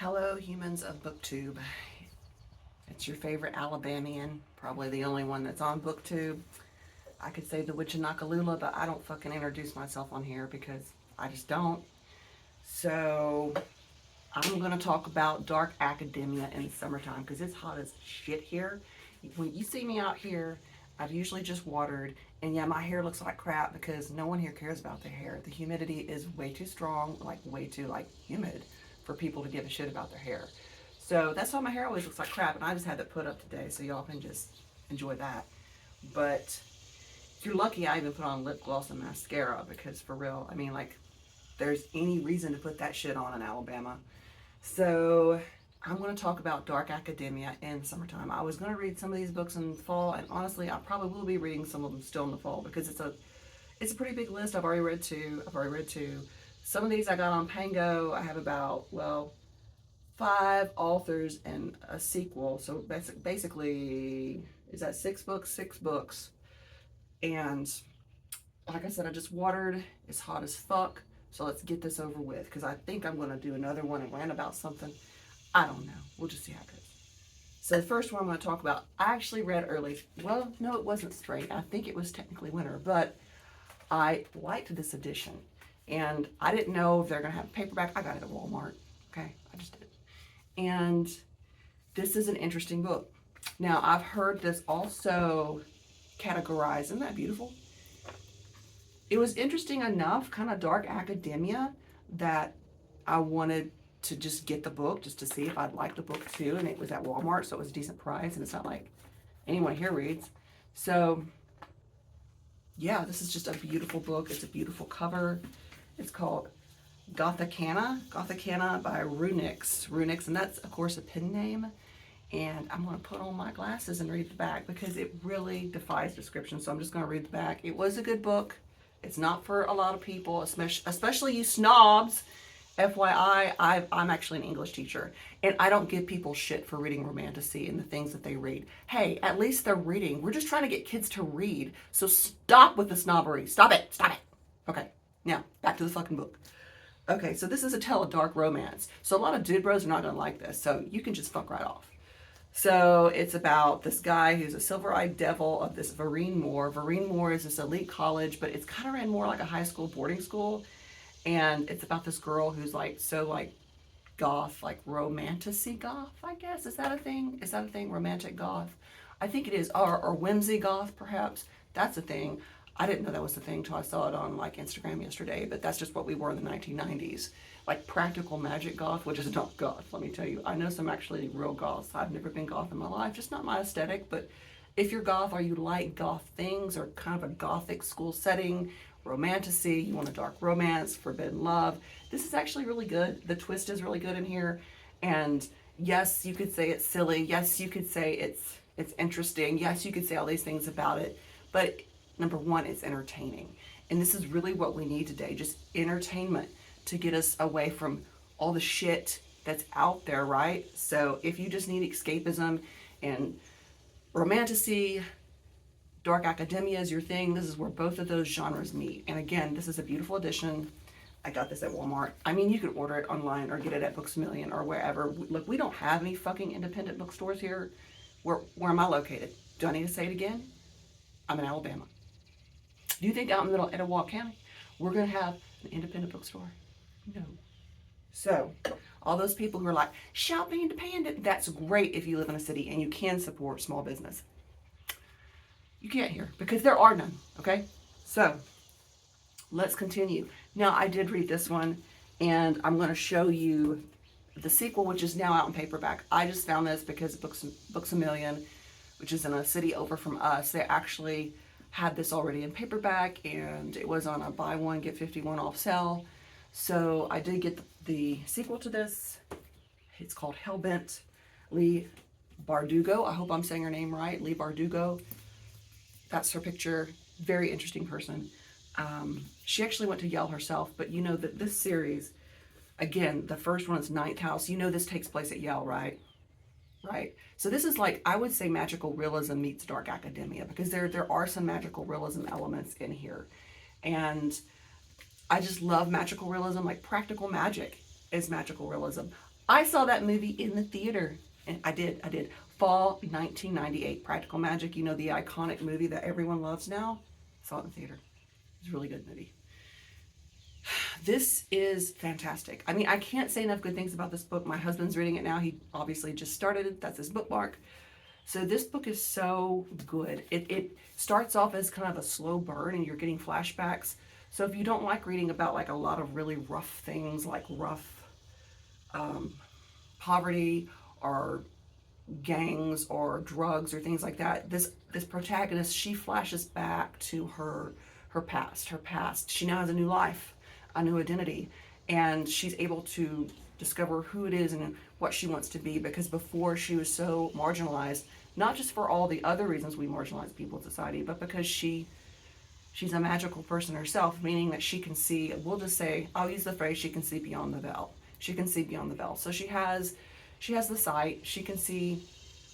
Hello, humans of BookTube. It's your favorite Alabamian, probably the only one that's on BookTube. I could say the Witch of Nakalula, but I don't fucking introduce myself on here because I just don't. So I'm gonna talk about dark academia in the summertime because it's hot as shit here. When you see me out here, I've usually just watered, and yeah, my hair looks like crap because no one here cares about their hair. The humidity is way too strong, like way too humid for people to give a shit about their hair. So that's why my hair always looks like crap, and I just had that put up today, so y'all can just enjoy that. But if you're lucky, I even put on lip gloss and mascara because for real, I mean, like, there's any reason to put that shit on in Alabama. So I'm going to talk about dark academia in summertime. I was going to read some of these books in the fall, and honestly, I probably will be reading some of them still in the fall because it's a pretty big list. I've already read two. Some of these I got on Pango. I have about, well, 5 authors and a sequel. So basically, is that 6 books? 6 books. And like I said, I just watered. It's hot as fuck. So let's get this over with because I think I'm going to do another one and rant about something. I don't know. We'll just see how it goes. So the first one I'm going to talk about, I actually read early. Well, no, it wasn't spring. I think it was technically winter, but I liked this edition. And I didn't know if they're going to have paperback. I got it at Walmart. Okay, I just did. And this is an interesting book. Now, I've heard this also categorized. Isn't that beautiful? It was interesting enough, kind of dark academia, that I wanted to just get the book just to see if I'd like the book too. And it was at Walmart, so it was a decent price. And it's not like anyone here reads. So, yeah, this is just a beautiful book. It's a beautiful cover. It's called Gothicana by Runix, and that's, of course, a pen name. And I'm going to put on my glasses and read the back because it really defies description. So I'm just going to read the back. It was a good book. It's not for a lot of people, especially you snobs. FYI, I'm actually an English teacher, and I don't give people shit for reading romantasy and the things that they read. Hey, at least they're reading. We're just trying to get kids to read. So stop with the snobbery. Stop it. Stop it. Okay, now back to the fucking book. Okay, so this is a tale of dark romance. So a lot of dude bros are not gonna like this, so you can just fuck right off. So it's about this guy who's a silver-eyed devil of this Vereen Moor. Vereen Moor is this elite college, but it's kind of ran more like a high school boarding school. And it's about this girl who's so goth, like romantasy goth, I guess. Is that a thing? Is that a thing? Romantic goth? I think it is. Or whimsy goth, perhaps. That's a thing. I didn't know that was the thing until I saw it on Instagram yesterday, but that's just what we were in the 1990s. Like practical magic goth, which is not goth, let me tell you. I know some actually real goths. I've never been goth in my life, just not my aesthetic, but if you're goth or you like goth things or kind of a gothic school setting, romantasy, you want a dark romance, forbidden love, this is actually really good. The twist is really good in here. And yes, you could say it's silly. Yes, you could say it's interesting. Yes, you could say all these things about it. But number one, it's entertaining. And this is really what we need today, just entertainment to get us away from all the shit that's out there, right? So if you just need escapism and romantasy, dark academia is your thing, this is where both of those genres meet. And again, this is a beautiful edition. I got this at Walmart. I mean, you could order it online or get it at Books A Million or wherever. Look, we don't have any fucking independent bookstores here. Where am I located? Do I need to say it again? I'm in Alabama. Do you think out in the middle of Etowah County, we're going to have an independent bookstore? No. So, all those people who are like, shop independent, that's great if you live in a city and you can support small business. You can't here because there are none, okay? So, let's continue. Now, I did read this one, and I'm going to show you the sequel, which is now out in paperback. I just found this because Books A Million, which is in a city over from us, they actually had this already in paperback, and it was on a buy one, get 51 off sale. So I did get the sequel to this. It's called Hellbent. Leigh Bardugo. I hope I'm saying her name right. Leigh Bardugo. That's her picture. Very interesting person. She actually went to Yale herself, but you know that this series, again, the first one is Ninth House. You know this takes place at Yale, right? Right. So this is I would say magical realism meets dark academia because there are some magical realism elements in here. And I just love magical realism. Like practical magic is magical realism. I saw that movie in the theater. And I did. Fall 1998, Practical Magic. You know, the iconic movie that everyone loves now. Saw it in the theater. It's a really good movie. This is fantastic. I mean, I can't say enough good things about this book. My husband's reading it now. He obviously just started it. That's his bookmark. So this book is so good. It starts off as kind of a slow burn and you're getting flashbacks. So if you don't like reading about like a lot of really rough things, like rough poverty or gangs or drugs or things like that, this protagonist, she flashes back to her past, her past. She now has a new life, a new identity, and she's able to discover who it is and what she wants to be, because before she was so marginalized, not just for all the other reasons we marginalize people in society, but because she's a magical person herself, meaning that she can see, we'll just say, I'll use the phrase, she can see beyond the veil. She can see beyond the veil. So she has the sight, she can see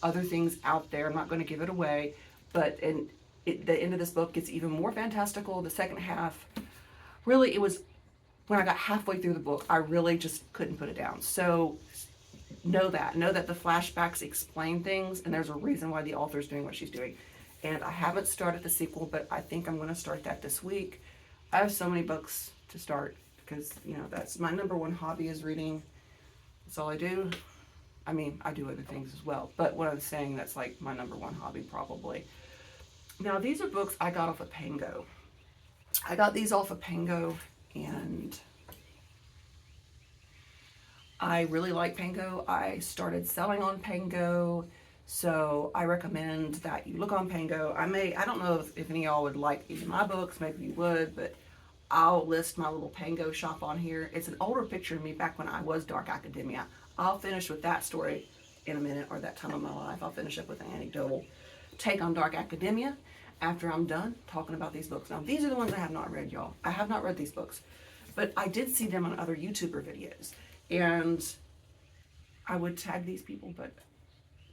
other things out there. I'm not going to give it away, but the end of this book gets even more fantastical. The second half, really, it was when I got halfway through the book, I really just couldn't put it down. So know that the flashbacks explain things, and there's a reason why the author's doing what she's doing. And I haven't started the sequel, but I think I'm going to start that this week. I have so many books to start because, you know, that's my number one hobby is reading. That's all I do. I mean, I do other things as well, but what I'm saying, that's like my number one hobby probably. Now, these are books I got off of Pango. I got these off of Pango, and I really like Pango. I started selling on Pango, so I recommend that you look on Pango. I don't know if any of y'all would like any of my books, maybe you would, but I'll list my little Pango shop on here. It's an older picture of me back when I was Dark Academia. I'll finish with that story in a minute, or that time of my life. I'll finish up with an anecdotal take on Dark Academia after I'm done talking about these books. Now, these are the ones I have not read, y'all. I have not read these books, but I did see them on other YouTuber videos, and I would tag these people, but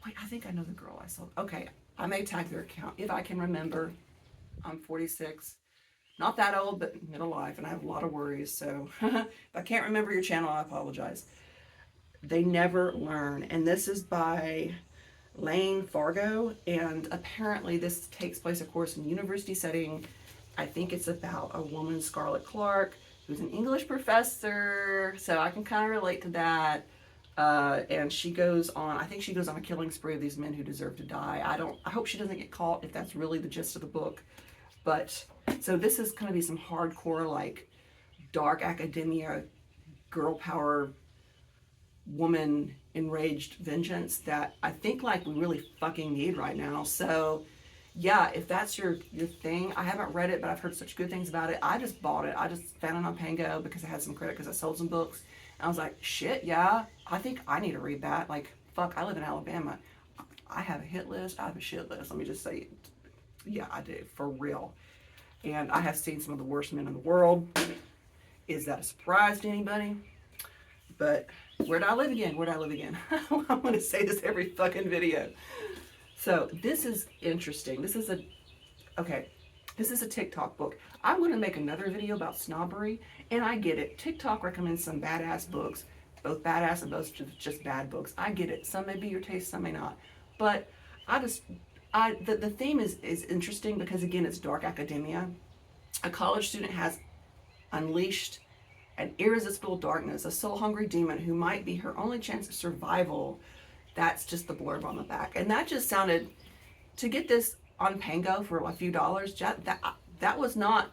wait, I think I know the girl I saw. Okay, I may tag their account if I can remember. I'm 46. Not that old, but middle life, and I have a lot of worries, so if I can't remember your channel, I apologize. They Never Learn, and this is by Lane Fargo, and apparently this takes place, of course, in a university setting. I think it's about a woman, Scarlett Clark, who's an English professor, so I can kind of relate to that. And she goes on, I think she goes on a killing spree of these men who deserve to die. I hope she doesn't get caught, if that's really the gist of the book. But, so this is going to be some hardcore, like, dark academia, girl power, woman enraged vengeance that I think, like, we really fucking need right now. So, yeah, if that's your thing, I haven't read it, but I've heard such good things about it. I just bought it. I just found it on Pango because I had some credit because I sold some books. And I was like, shit, yeah, I think I need to read that. Like, fuck, I live in Alabama. I have a hit list. I have a shit list. Let me just say, yeah, I do, for real. And I have seen some of the worst men in the world. Is that a surprise to anybody? But where do I live again? Where do I live again? I'm going to say this every fucking video. So this is interesting. This is a TikTok book. I'm going to make another video about snobbery, and I get it. TikTok recommends some badass books, both badass and both just bad books. I get it. Some may be your taste, some may not. But the theme is interesting because, again, it's dark academia. A college student has unleashed an irresistible darkness, a soul-hungry demon who might be her only chance of survival. That's just the blurb on the back. And that just sounded, to get this on Pango for a few dollars,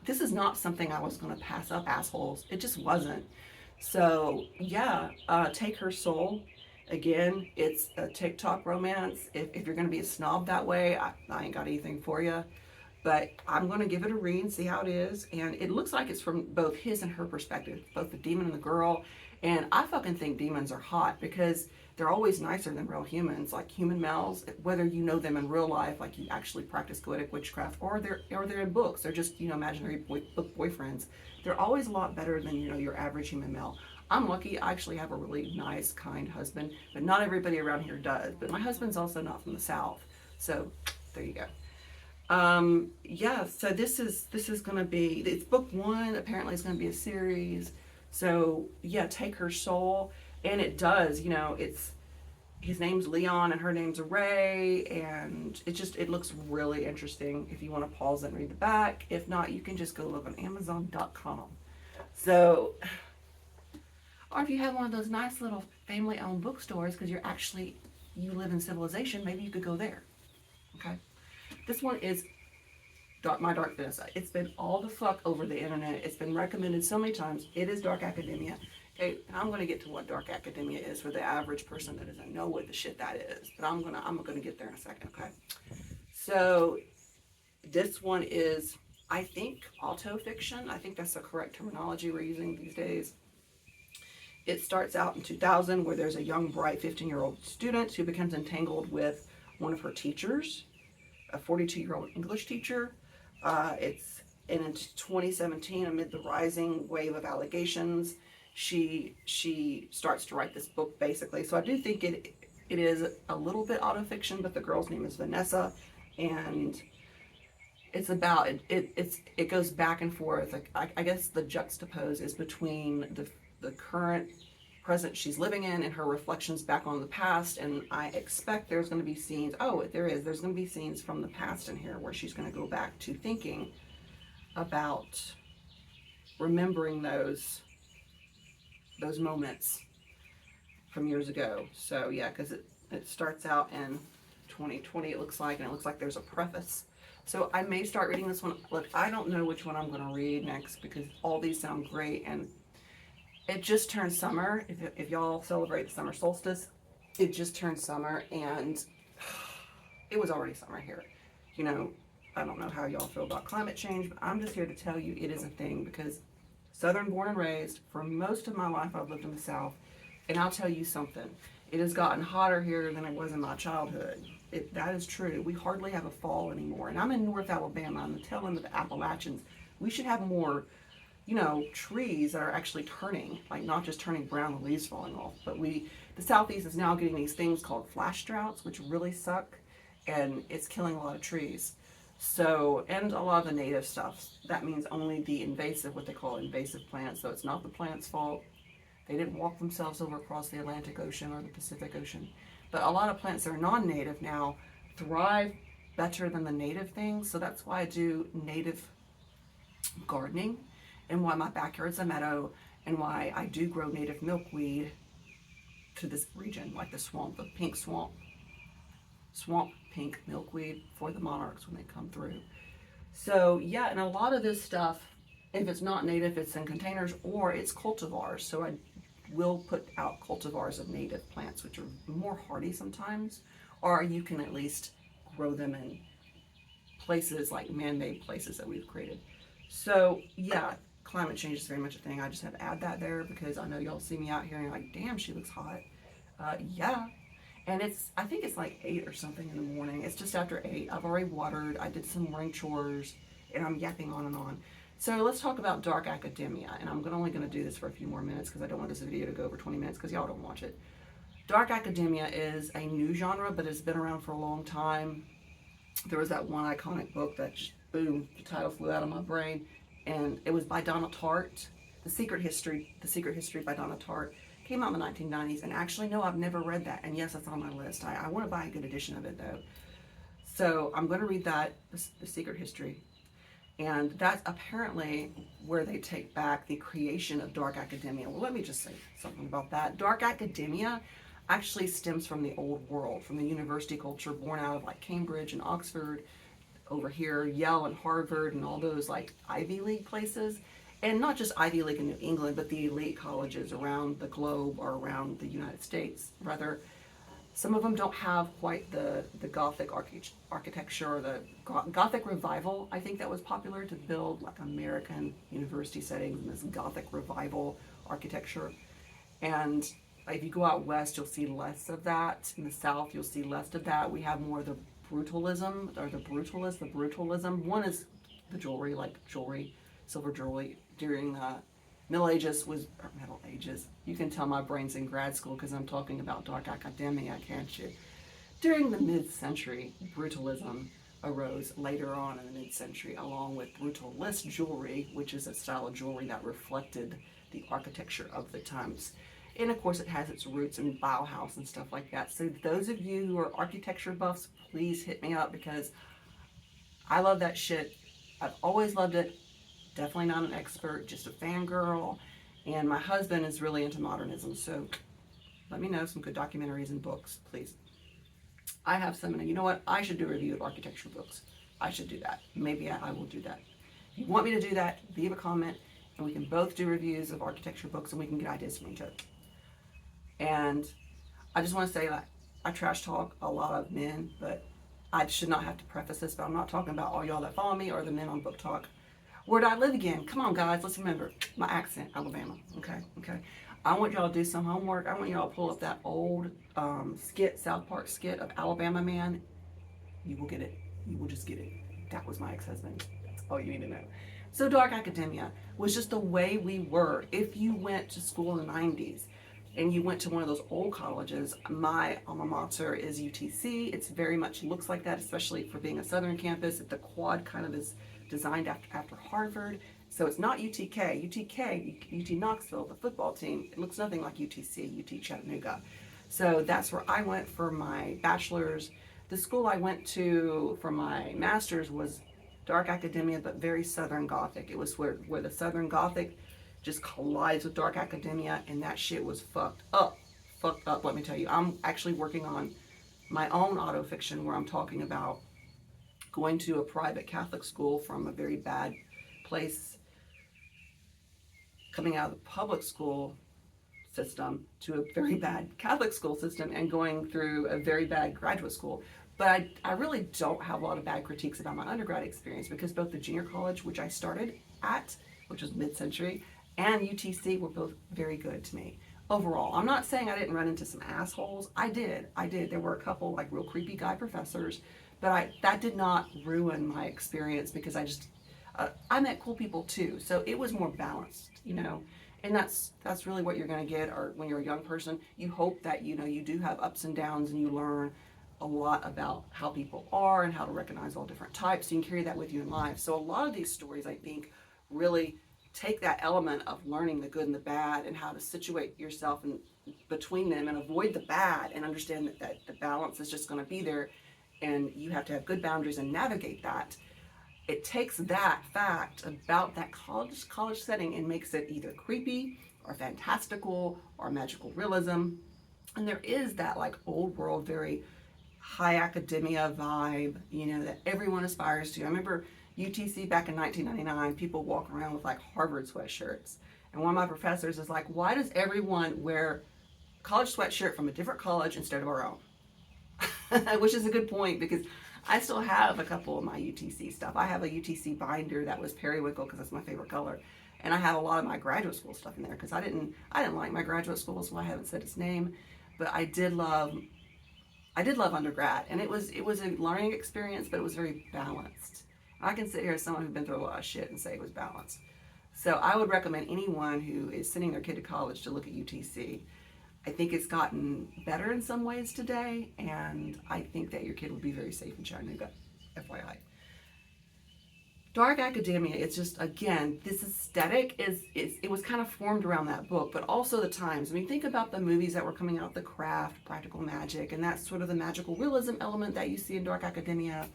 this is not something I was going to pass up, assholes. It just wasn't. So, yeah, Take Her Soul. Again, it's a TikTok romance. If you're going to be a snob that way, I ain't got anything for you. But I'm going to give it a read and see how it is. And it looks like it's from both his and her perspective, both the demon and the girl. And I fucking think demons are hot because they're always nicer than real humans, like human males, whether you know them in real life, like you actually practice goetic witchcraft, or they're in books. They're just, imaginary book boyfriends. They're always a lot better than, your average human male. I'm lucky. I actually have a really nice, kind husband, but not everybody around here does. But my husband's also not from the South. So there you go. Yeah, so this is going to be, it's book one. Apparently it's going to be a series. So yeah, Take Her Soul. And it does, you know, it's his name's Leon and her name's Ray, and it looks really interesting if you want to pause it and read the back. If not, you can just go look on Amazon.com. So, or if you have one of those nice little family-owned bookstores, because you live in civilization, maybe you could go there. Okay, this one is My Dark Vanessa. It's been all the fuck over the internet. It's been recommended so many times. It is dark academia. Okay, and I'm gonna get to what dark academia is for the average person that doesn't know what the shit that is. But I'm gonna get there in a second. Okay, so this one is, I think, autofiction. I think that's the correct terminology we're using these days. It starts out in 2000 where there's a young, bright 15-year-old student who becomes entangled with one of her teachers, a 42-year-old English teacher. It's and in 2017, amid the rising wave of allegations, she starts to write this book basically. So I do think it is a little bit autofiction, but the girl's name is Vanessa, and it's about it goes back and forth. Like, I guess the juxtapose is between the current present she's living in and her reflections back on the past. And I expect there's going to be scenes. Oh, there's going to be scenes from the past in here where she's going to go back to thinking about remembering those moments from years ago. So yeah, because it starts out in 2020, it looks like, and it looks like there's a preface. So I may start reading this one. Look, I don't know which one I'm going to read next because all these sound great, and it just turned summer. If y'all celebrate the summer solstice, it just turned summer, and it was already summer here. You know, I don't know how y'all feel about climate change, but I'm just here to tell you it is a thing, because Southern born and raised, for most of my life I've lived in the South, and I'll tell you something. It has gotten hotter here than it was in my childhood. That is true. We hardly have a fall anymore. And I'm in North Alabama. I'm the tail end of the Appalachians. We should have more, you know, trees that are actually turning, like not just turning brown and leaves falling off. But the Southeast is now getting these things called flash droughts, which really suck, and it's killing a lot of trees. So, and a lot of the native stuff. That means only the invasive, what they call invasive plants. So it's not the plant's fault. They didn't walk themselves over across the Atlantic Ocean or the Pacific Ocean. But a lot of plants that are non-native now thrive better than the native things. So that's why I do native gardening, and why my backyard's a meadow, and why I do grow native milkweed to this region, like the swamp, the pink swamp pink milkweed for the monarchs when they come through. So yeah, and a lot of this stuff, if it's not native, it's in containers or it's cultivars. So I will put out cultivars of native plants, which are more hardy sometimes, or you can at least grow them in places like man-made places that we've created. So yeah, climate change is very much a thing. I just had to add that there because I know y'all see me out here and you're like, damn, she looks hot. Yeah. And I think it's like 8 or something in the morning. It's just after 8. I've already watered. I did some morning chores, and I'm yapping on and on. So let's talk about dark academia. And I'm only going to do this for a few more minutes because I don't want this video to go over 20 minutes because y'all don't watch it. Dark academia is a new genre, but it's been around for a long time. There was that one iconic book that just, boom, the title flew out of my brain. And it was by Donna Tartt. The Secret History by Donna Tartt. Came out in the 1990s, and actually, no, I've never read that, and yes, that's on my list. I want to buy a good edition of it, though. So I'm going to read that, The Secret History, and that's apparently where they take back the creation of dark academia. Well, let me just say something about that. Dark academia actually stems from the old world, from the university culture born out of like Cambridge and Oxford, over here, Yale and Harvard, and all those like Ivy League places. And not just Ivy League in New England, but the elite colleges around the globe or around the United States. Rather, some of them don't have quite the Gothic architecture or the Gothic revival. I think that was popular to build like American university settings in this Gothic revival architecture. And if you go out west, you'll see less of that. In the south, you'll see less of that. We have more of the brutalism, or the brutalism. One is the jewelry, silver jewelry during the Middle Ages Middle Ages. You can tell my brain's in grad school because I'm talking about dark academia, can't you? During the mid-century, brutalism arose later on in the mid-century, along with brutalist jewelry, which is a style of jewelry that reflected the architecture of the times. And of course, it has its roots in Bauhaus and stuff like that. So those of you who are architecture buffs, please hit me up because I love that shit. I've always loved it. Definitely not an expert, just a fangirl. And my husband is really into modernism. So let me know some good documentaries and books, please. I have some, and you know what? I should do a review of architecture books. I should do that. Maybe I will do that. If you want me to do that, leave a comment, and we can both do reviews of architecture books, and we can get ideas from each other. And I just want to say that I trash talk a lot of men, but I should not have to preface this, but I'm not talking about all y'all that follow me or the men on Book Talk. Where do I live again? Come on, guys, let's remember my accent, Alabama. Okay. I want y'all to do some homework. I want y'all to pull up that old South Park skit of Alabama Man. You will get it. You will just get it. That was my ex-husband. That's all you need to know. So dark academia was just the way we were. If you went to school in the 90s and you went to one of those old colleges, my alma mater is UTC. It's very much looks like that, especially for being a southern campus. The quad kind of is designed after Harvard. So it's not UT Knoxville, the football team. It looks nothing like UTC, UT Chattanooga. So that's where I went for my bachelor's. The school I went to for my master's was dark academia, but very Southern Gothic. It was where the Southern Gothic just collides with dark academia, and that shit was fucked up. Fucked up, let me tell you. I'm actually working on my own autofiction where I'm talking about going to a private Catholic school from a very bad place, coming out of the public school system to a very bad Catholic school system, and going through a very bad graduate school. But I really don't have a lot of bad critiques about my undergrad experience because both the junior college, which I started at, which was mid-century, and UTC were both very good to me. Overall, I'm not saying I didn't run into some assholes. I did. There were a couple like real creepy guy professors, but that did not ruin my experience because I met cool people too. So it was more balanced, and that's really what you're going to get. Or when you're a young person, you hope that you do have ups and downs, and you learn a lot about how people are and how to recognize all different types. So you can carry that with you in life. So a lot of these stories, I think, really take that element of learning the good and the bad and how to situate yourself in between them and avoid the bad, and understand that the balance is just going to be there, and you have to have good boundaries and navigate that. It takes that fact about that college setting and makes it either creepy or fantastical or magical realism. And there is that like old world, very high academia vibe, that everyone aspires to. I remember UTC back in 1999, people walk around with like Harvard sweatshirts. And one of my professors is like, why does everyone wear college sweatshirt from a different college instead of our own? Which is a good point because I still have a couple of my UTC stuff. I have a UTC binder that was periwinkle because that's my favorite color. And I have a lot of my graduate school stuff in there because I didn't like my graduate school, so I haven't said its name. But I did love undergrad, and it was a learning experience, but it was very balanced. I can sit here as someone who's been through a lot of shit and say it was balanced. So I would recommend anyone who is sending their kid to college to look at UTC. I think it's gotten better in some ways today, and I think that your kid would be very safe in Chattanooga, FYI. Dark academia, it's just, again, this aesthetic it was kind of formed around that book, but also the times. I mean, think about the movies that were coming out, The Craft, Practical Magic, and that's sort of the magical realism element that you see in dark academia.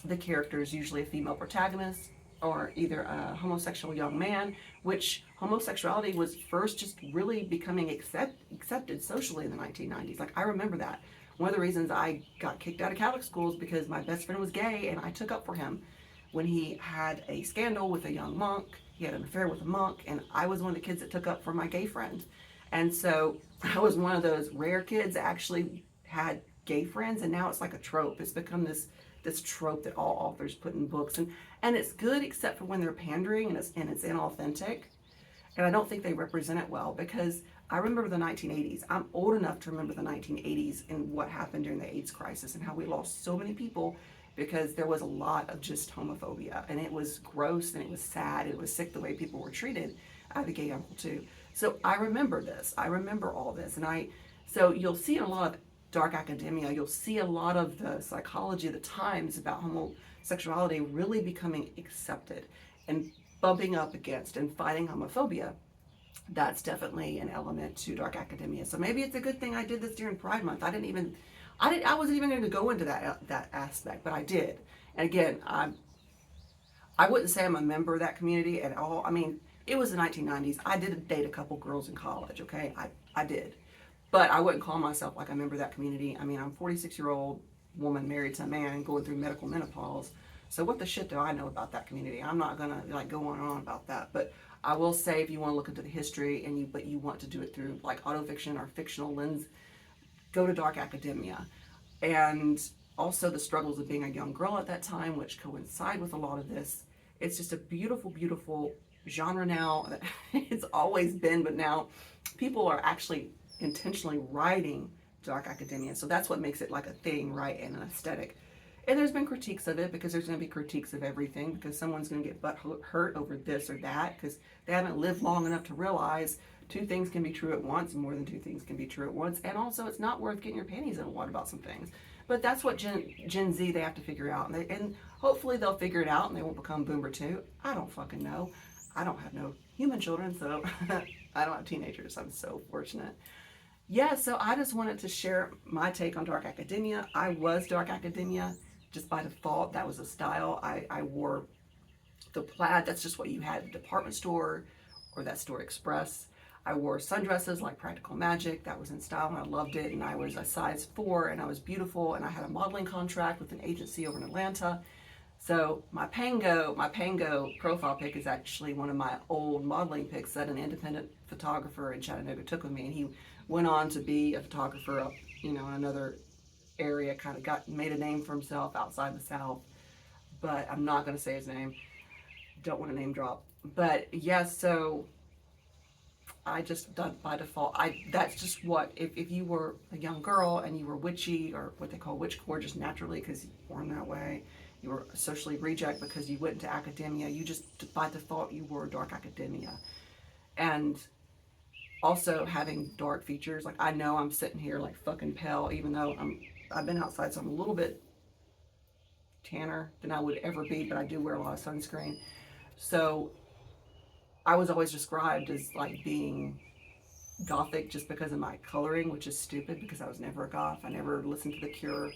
The character is usually a female protagonist or either a homosexual young man, which homosexuality was first just really becoming accepted socially in the 1990s. Like, I remember that. One of the reasons I got kicked out of Catholic schools because my best friend was gay and I took up for him when he had a scandal with a young monk. He had an affair with a monk, and I was one of the kids that took up for my gay friend. And so I was one of those rare kids that actually had gay friends, and now it's like a trope. It's become this trope that all authors put in books, and it's good except for when they're pandering and it's inauthentic. And I don't think they represent it well because I remember the 1980s. I'm old enough to remember the 1980s and what happened during the AIDS crisis and how we lost so many people because there was a lot of just homophobia, and it was gross and it was sad. It was sick the way people were treated. I have a gay uncle too. So I remember this. I remember all this. So you'll see in a lot of dark academia, you'll see a lot of the psychology of the times about homosexuality really becoming accepted and bumping up against and fighting homophobia. that's definitely an element to dark academia. So maybe it's a good thing I did this during Pride Month. I wasn't even going to go into that aspect, but I did. And again, I wouldn't say I'm a member of that community at all. I mean, it was the 1990s. I did date a couple girls in college, okay? I did. But I wouldn't call myself like a member of that community. I mean, I'm a 46-year-old woman married to a man and going through medical menopause. So what the shit do I know about that community? I'm not gonna like go on and on about that. But I will say, if you want to look into the history but you want to do it through like autofiction or fictional lens, go to dark academia. And also the struggles of being a young girl at that time, which coincide with a lot of this. It's just a beautiful, beautiful genre now. It's always been, but now people are actually intentionally writing dark academia. So that's what makes it like a thing, right? And an aesthetic. And there's been critiques of it, because there's going to be critiques of everything, because someone's going to get butt hurt over this or that, because they haven't lived long enough to realize two things can be true at once, more than two things can be true at once. And also, it's not worth getting your panties in a wad about some things. But that's what Gen Z, they have to figure out. And hopefully they'll figure it out and they won't become boomer too. I don't fucking know. I don't have no human children, so I don't have teenagers. I'm so fortunate. Yeah, so I just wanted to share my take on dark academia. I was dark academia just by default. That was a style. I wore the plaid. That's just what you had at the department store or that store express. I wore sundresses like Practical Magic. That was in style and I loved it. And I was a size 4 and I was beautiful. And I had a modeling contract with an agency over in Atlanta. So my Pango profile pic is actually one of my old modeling pics that an independent photographer in Chattanooga took with me. And he went on to be a photographer up, in another area, kind of made a name for himself outside the South. But I'm not going to say his name. Don't want to name drop. But yeah, so I just done by default. That's just what, if you were a young girl and you were witchy, or what they call witch core, just naturally because you were born that way, you were socially reject because you went into academia, you just by default you were dark academia. And also having dark features, like I know I'm sitting here like fucking pale, even though I've been outside, so I'm a little bit tanner than I would ever be, but I do wear a lot of sunscreen. So I was always described as like being gothic just because of my coloring, which is stupid because I was never a goth. I never listened to The Cure.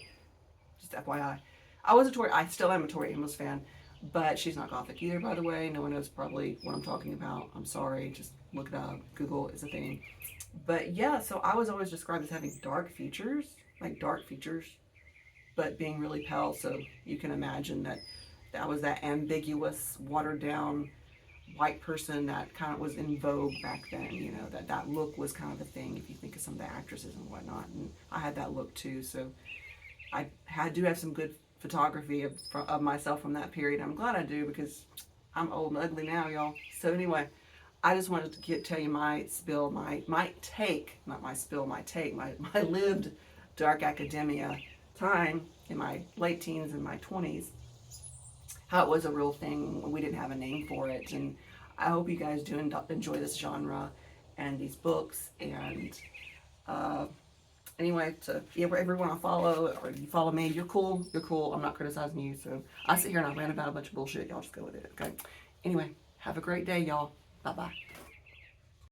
Just FYI. I still am a Tori Amos fan, but she's not gothic either, by the way. No one knows probably what I'm talking about. I'm sorry. Just look it up. Google is a thing. But yeah, so I was always described as having dark features, but being really pale. So you can imagine that was that ambiguous, watered down white person that kind of was in vogue back then, that look was kind of a thing if you think of some of the actresses and whatnot. And I had that look too, so I do have some good photography of myself from that period. I'm glad I do, because I'm old and ugly now, y'all. So anyway, I just wanted to tell you my spill, my take, not my spill, my take, my lived dark academia time in my late teens and my 20s, how it was a real thing when we didn't have a name for it. And I hope you guys do enjoy this genre and these books. And anyway, to everyone I follow, or you follow me, you're cool. I'm not criticizing you. So I sit here and I rant about a bunch of bullshit. Y'all just go with it, okay? Anyway, have a great day, y'all. Bye-bye.